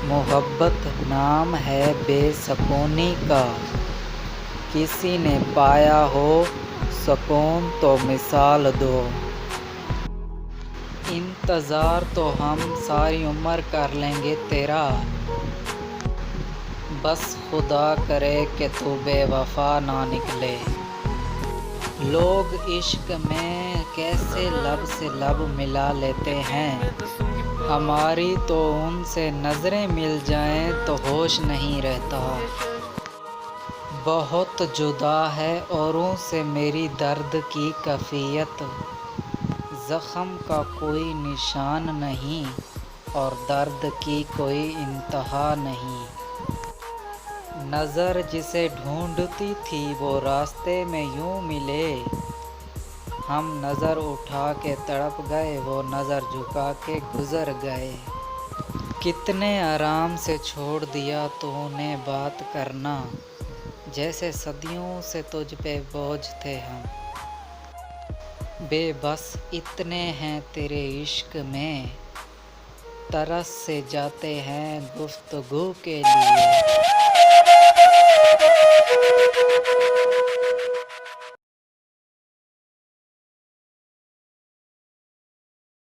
محبت نام ہے بے سکونی کا، کسی نے پایا ہو سکون تو مثال دو۔ انتظار تو ہم ساری عمر کر لیں گے تیرا، بس خدا کرے کہ تو بے وفا نہ نکلے۔ لوگ عشق میں کیسے لب سے لب ملا لیتے ہیں، ہماری تو ان سے نظریں مل جائیں تو ہوش نہیں رہتا۔ بہت جدا ہے اوروں سے میری درد کی کیفیت، زخم کا کوئی نشان نہیں اور درد کی کوئی انتہا نہیں۔ نظر جسے ڈھونڈتی تھی وہ راستے میں یوں ملے، ہم نظر اٹھا کے تڑپ گئے وہ نظر جھکا کے گزر گئے۔ کتنے آرام سے چھوڑ دیا تو نے بات کرنا، جیسے صدیوں سے تجھ پہ بوجھ تھے ہم۔ بے بس اتنے ہیں تیرے عشق میں، ترس سے جاتے ہیں گفتگو کے لیے۔